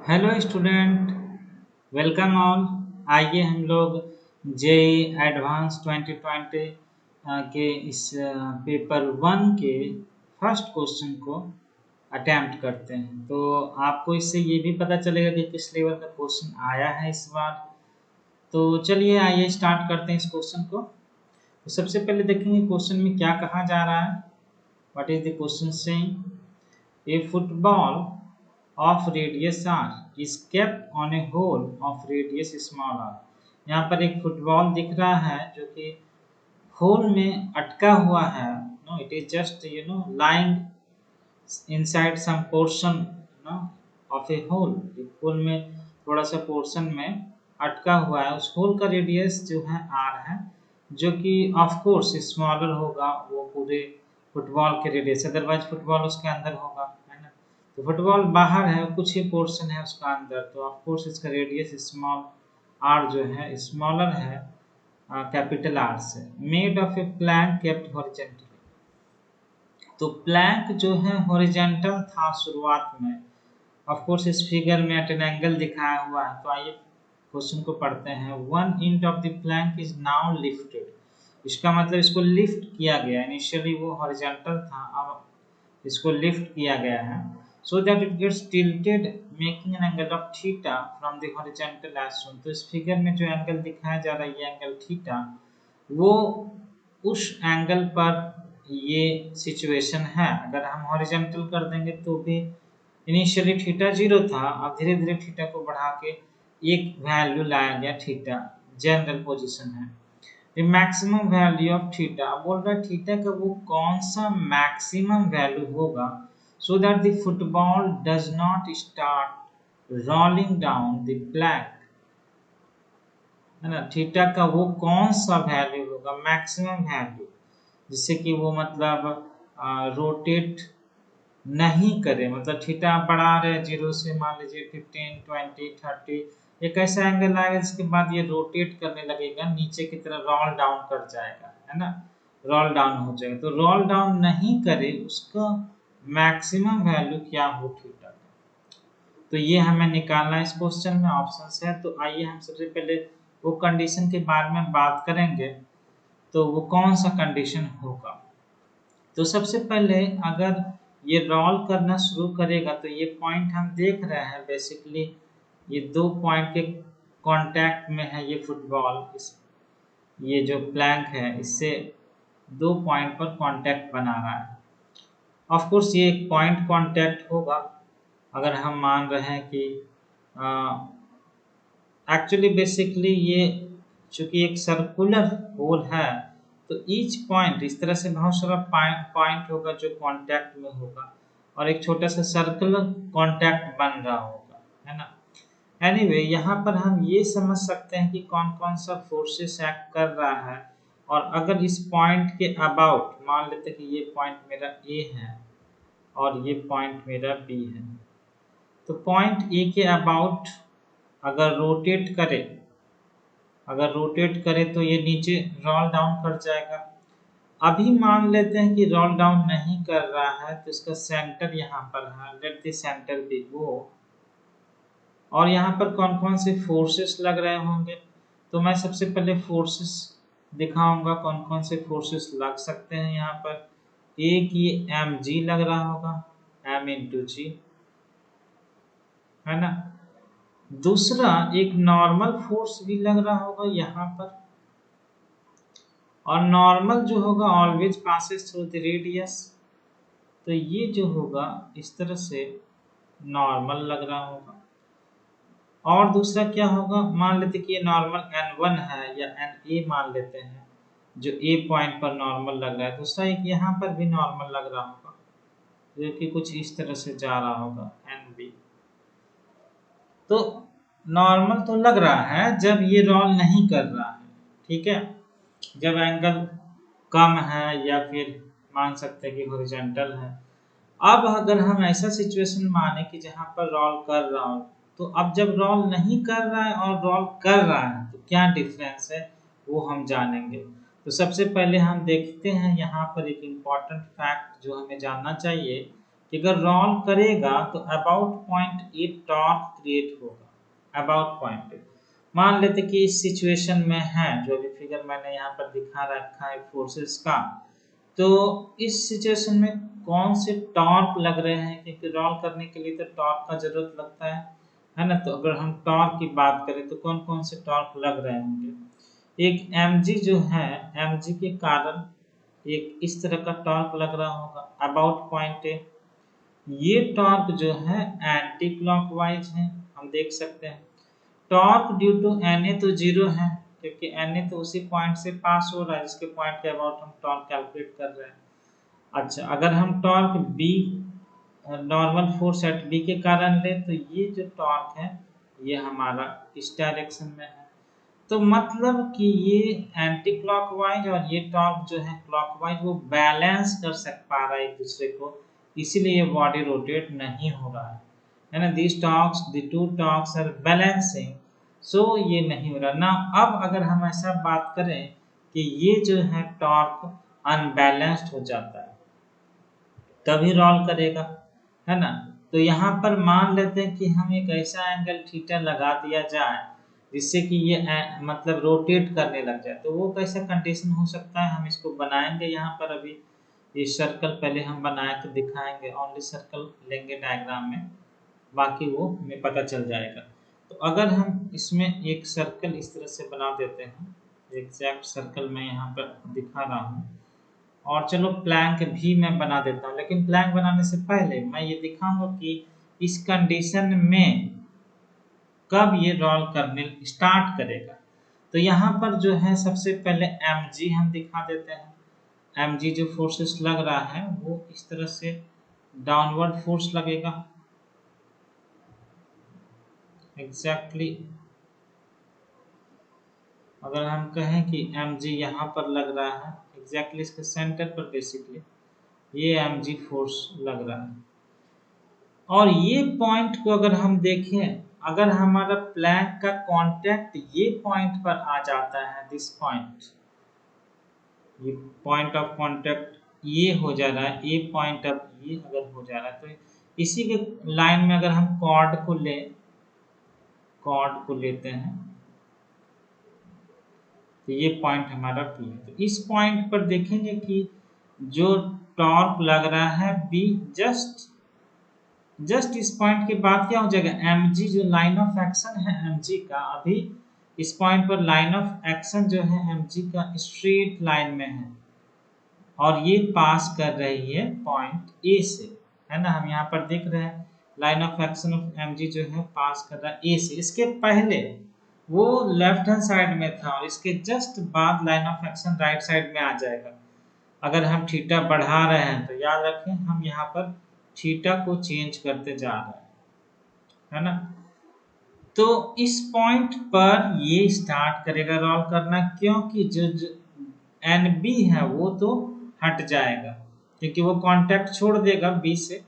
Hello student, welcome all. आइए हम लोग जेई एडवांस 2020 के इस पेपर वन के फर्स्ट क्वेश्चन को अटेम्प्ट करते हैं। तो आपको इससे ये भी पता चलेगा कि किस लेवल का क्वेश्चन आया है इस बार। तो चलिए आइए स्टार्ट करते हैं इस क्वेश्चन को। तो सबसे पहले देखेंगे क्वेश्चन में क्या कहा जा रहा है। What is the question saying? A football of radius r is kept on a hole of radius small r। यहाँ पर एक फुटबॉल दिख रहा है जो कि होल में अटका हुआ है। No, it is just lying inside some portion no of a hole। एक होल में थोड़ा सा पोर्शन में अटका हुआ है। उस होल का रेडियस जो है r है, जो कि ऑफ कोर्स स्मॉलर होगा वो पूरे फुटबॉल के रेडियस, अदरवाइज फुटबॉल उसके अंदर होगा, है ना। तो फुटबॉल बाहर है, कुछ ही पोर्शन है उसका अंदर, तो ऑफ कोर्स इसका रेडियस स्मॉल आर जो है स्मॉलर है कैपिटल आर से। Made of a plank kept horizontally. तो प्लैंक जो है हॉरिजेंटल था शुरुआत में। ऑफ कोर्स इस फिगर में एट एन एंगल दिखाया हुआ है। तो आइए क्वेश्चन को पढ़ते हैं। One inch of the plank is now lifted. इसका मतलब इसको लिफ्ट किया गया। इनिशियली वो हॉरिजॉन्टल था, अब इसको लिफ्ट किया गया है so that it gets tilted making an angle of theta from the horizontal as shown. तो इस फिगर में जो एंगल दिखाया जा रहा है ये एंगल थीटा, वो उस एंगल पर ये सिचुएशन है। अगर हम हॉरिजॉन्टल कर देंगे तो भी इनिशियली थीटा 0 था, अब धीरे धीरे थीटा को बढ़ा के एक वैल्यू लाया गया थीटा, जनरल पोजीशन है। The maximum value of theta, अब बोल रहा है थीटा का वो कौन सा मैक्सिमम वैल्यू होगा so that the football does not start rolling down the plank, है ना। थीटा का वो कौन सा वैल्यू होगा, मैक्सिमम वैल्यू, जिससे कि वो मतलब रोटेट नहीं करे। मतलब थीटा आप बढ़ा रहे हैं 0 से, मान लीजिए 15, 20, 30, एक ऐसा एंगल आएगा जिसके बाद ये रोटेट करने लगेगा, नीचे की तरफ रोल डाउन कर जाएगा, है ना, रोल डाउन हो जाएगा। तो रोल डाउन नहीं करे उसका मैक्सिमम वैल्यू क्या हो थीटा का, तो ये हमें निकालना है इस क्वेश्चन में। ऑप्शन है, तो आइए हम सबसे पहले वो कंडीशन के बारे में बात करेंगे। तो वो कौन सा कंडीशन होगा? तो सबसे पहले अगर ये रोल करना शुरू करेगा तो ये पॉइंट हम देख रहे हैं, बेसिकली ये दो पॉइंट के कांटेक्ट में है ये फुटबॉल। इस ये जो प्लैंक है इससे दो पॉइंट पर कांटेक्ट बना रहा है। ऑफ कोर्स ये एक पॉइंट कांटेक्ट होगा अगर हम मान रहे हैं कि एक्चुअली बेसिकली ये चूंकि एक सर्कुलर होल है, तो ईच पॉइंट इस तरह से बहुत सारा पॉइंट होगा जो कांटेक्ट में होगा, और एक छोटा सा सर्कल कांटेक्ट बन रहा होगा, है ना। एनीवे यहाँ पर हम ये समझ सकते हैं कि कौन कौन सा फोर्सेस एक्ट कर रहा है। और अगर इस पॉइंट के अबाउट मान लेते हैं कि ये पॉइंट मेरा ए है और ये पॉइंट मेरा बी है, तो पॉइंट ए के अबाउट अगर रोटेट करे तो ये नीचे रोल डाउन कर जाएगा। अभी मान लेते हैं कि रोल डाउन नहीं कर रहा है, तो इसका सेंटर यहाँ पर है, लेट द सेंटर बी वो। और यहाँ पर कौन कौन से फोर्सेस लग रहे होंगे, तो मैं सबसे पहले फोर्सेस दिखाऊंगा कौन कौन से फोर्सेस लग सकते हैं। यहाँ पर एक ये एम जी लग रहा होगा, एम इंटू जी, है ना। दूसरा एक नॉर्मल फोर्स भी लग रहा होगा यहाँ पर, और नॉर्मल जो होगा always passes through the radius, तो ये जो होगा इस तरह से नॉर्मल लग रहा होगा। और दूसरा क्या होगा, मान लेते कि ये नॉर्मल n1 है या na मान लेते हैं, जो ए पॉइंट पर नॉर्मल लग रहा है। दूसरा एक यहाँ पर भी नॉर्मल लग रहा होगा जो कि कुछ इस तरह से जा रहा होगा nb। तो नॉर्मल तो लग रहा है जब ये रोल नहीं कर रहा है, ठीक है, जब एंगल कम है या फिर मान सकते हैं कि हॉरिजॉन्टल है। अब अगर हम ऐसा सिचुएशन माने कि जहां पर रोल कर रहा हो, तो अब जब रोल नहीं कर रहा है और रोल कर रहा है तो क्या डिफरेंस है वो हम जानेंगे। तो सबसे पहले हम देखते हैं यहाँ पर एक इम्पॉर्टेंट फैक्ट जो हमें जानना चाहिए कि अगर रोल करेगा तो about point A torque create होगा। अबाउट पॉइंट मान लेते कि इस सिचुएशन में है, जो भी फिगर मैंने यहाँ पर दिखा रखा है फोर्सेस का, तो इस सिचुएशन में कौन से टॉर्क लग रहे हैं, क्योंकि रोल करने के लिए तो टॉर्क का जरूरत लगता है ना। तो अगर हम टॉर्क की बात करें तो कौन कौन से टॉर्क लग रहे होंगे। एक mg जो है, mg के कारण एक इस तरह का टॉर्क लग रहा होगा अबाउट पॉइंट ए। ये टॉर्क जो है एंटी क्लॉकवाइज है, हम देख सकते हैं। टॉर्क ड्यू टू Na तो जीरो है, क्योंकि Na तो उसी पॉइंट से पास हो रहा है जिसके पॉइंट के अबाउट हम टॉर्क कैलकुलेट कर रहे हैं। अच्छा, अगर हम torque B normal force at B के कारण ले तो ये जो टॉर्क है ये हमारा इस डायरेक्शन में है। तो मतलब कि ये एंटी क्लॉकवाइज और ये टॉर्क जो है क्लॉकवाइज वो बैलेंस कर पा रहा है एक दूसरे को, इसीलिए ये बॉडी रोटेट नहीं हो रहा है ना। This torques the two torques are balancing, so ये नहीं हो रहा ना। अब अगर हम ऐसा बात करें कि ये जो है टॉर्क अनबैलेंस्ड हो जाता है तभी रोल करेगा, है ना। तो यहाँ पर मान लेते हैं कि हम एक ऐसा एंगल थीटा लगा दिया जाए जिससे कि ये मतलब रोटेट करने लग जाए। तो वो कैसा कंडीशन हो सकता है, हम इसको बनाएंगे यहाँ पर। अभी ये सर्कल पहले हम बना के दिखाएंगे, ओनली सर्कल लेंगे डायग्राम में, बाकी वो हमें पता चल जाएगा। तो अगर हम इसमें एक सर्कल इस तरह से बना देते हैं, एग्जैक्ट सर्कल मैं यहाँ पर दिखा रहा हूँ, और चलो प्लैंक भी मैं बना देता हूँ। लेकिन प्लैंक बनाने से पहले मैं ये दिखाऊंगा कि इस कंडीशन में कब ये रोल करने स्टार्ट करेगा। तो यहाँ पर जो है सबसे पहले mg हम दिखा देते हैं। mg जो फोर्सेस लग रहा है वो इस तरह से डाउनवर्ड फोर्स लगेगा एग्जैक्टली। अगर हम कहें कि mg यहाँ पर लग रहा है एग्जैक्टली इसके सेंटर पर, बेसिकली ये mg फोर्स लग रहा है। और ये पॉइंट को अगर हम देखें, अगर हमारा प्लैंक का कांटेक्ट ये पॉइंट पर आ जाता है, दिस पॉइंट, ये पॉइंट ऑफ कांटेक्ट ये हो जा रहा है, ये पॉइंट ऑफ ये अगर हो जा रहा है, तो इसी के लाइन में अगर हम कॉर्ड को लेते हैं तो ये पॉइंट हमारा P है। तो इस पॉइंट पर देखेंगे कि जो टॉर्क लग रहा है B जस्ट इस पॉइंट के बाद क्या हो जाएगा, mg जो लाइन ऑफ एक्शन है mg का, अभी इस पॉइंट पर लाइन ऑफ एक्शन जो है mg का स्ट्रेट लाइन में है और ये पास कर रही है पॉइंट A से, है ना। हम यहाँ पर देख रहे हैं line of action of mg जो है पास कर रहा है A से। इसके पहले वो लेफ्ट हैंड साइड में था और इसके जस्ट बाद line of action right side में आ जाएगा। अगर हम थीटा बढ़ा रहे हैं तो याद रखें हम यहाँ पर थीटा को चेंज करते जा रहे हैं, है ना। तो इस पॉइंट पर ये स्टार्ट करेगा रोल करना, क्योंकि जो NB है वो तो हट जाएगा क्योंकि वो कांटेक्ट छोड़ देगा B से,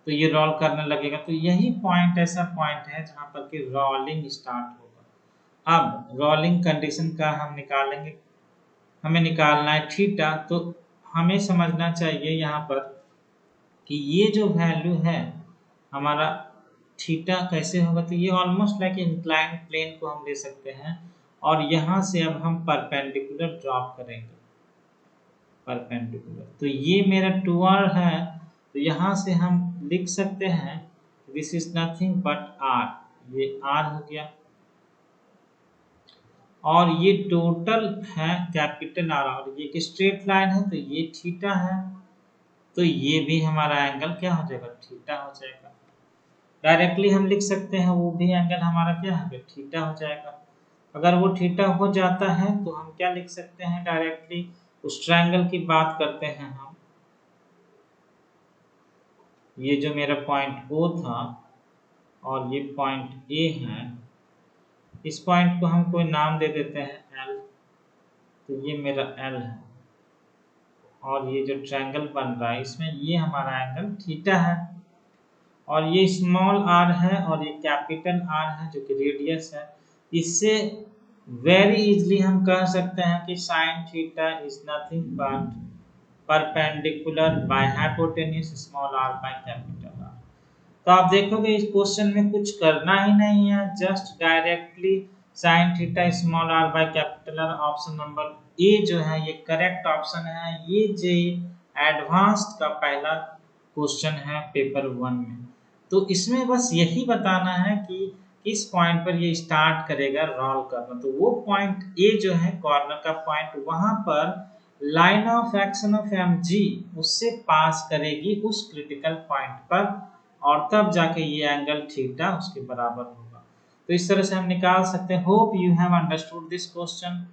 तो ये रोल करने लगेगा। तो यही पॉइंट ऐसा पॉइंट है जहां पर कि रोलिंग स्टार्ट होगा। अब रोलिंग कंडीशन का हम निकालेंगे, हमें निकालना है थीटा। तो हमें समझना चाहिए यहाँ पर कि ये जो वैल्यू है हमारा थीटा कैसे होगा। तो ये ऑलमोस्ट लाइक इंक्लाइंड प्लेन को हम ले सकते हैं और यहाँ से अब हम परपेंडिकुलर ड्रॉप करेंगे, परपेंडिकुलर। तो ये मेरा 2r है, तो यहाँ से हम लिख सकते हैं this is nothing but r, ये r हो गया और ये टोटल है कैपिटल R, और ये एक स्ट्रेट लाइन है तो ये थीटा है, तो ये भी हमारा एंगल क्या हो जाएगा, थीटा हो जाएगा। डायरेक्टली हम लिख सकते हैं वो भी एंगल हमारा क्या है, थीटा हो जाएगा। अगर वो थीटा हो जाता है तो हम क्या लिख सकते हैं, डायरेक्टली उस ट्रायंगल की बात करते हैं हम। ये जो मेरा पॉइंट O था और ये पॉइंट A है, इस पॉइंट को हम कोई नाम दे देते हैं L, तो ये मेरा L है और ये जो ट्रायंगल बन रहा है इसमें ये हमारा एंगल थीटा है और ये स्मॉल r है और ये कैपिटल R है जो कि रेडियस है। इससे वेरी इजली हम कह सकते हैं कि sine theta is nothing but perpendicular by hypotenuse small R by capital R. तो आप देखोगे इस क्वेश्चन में कुछ करना ही नहीं है, just directly sine theta small R by capital R. Option number A जो है ये करेक्ट ऑप्शन है। ये जे एडवांस्ड का पहला क्वेश्चन है पेपर 1 में। तो इसमें बस यही बताना है कि किस पॉइंट पर ये स्टार्ट करेगा रोल करना। तो वो पॉइंट ए जो है कॉर्नर का पॉइंट, वहां पर line of action of M G उससे पास करेगी उस क्रिटिकल पॉइंट पर, और तब जाके ये एंगल थीटा उसके बराबर होगा। तो इस तरह से हम निकाल सकते हैं। Hope you have understood this question.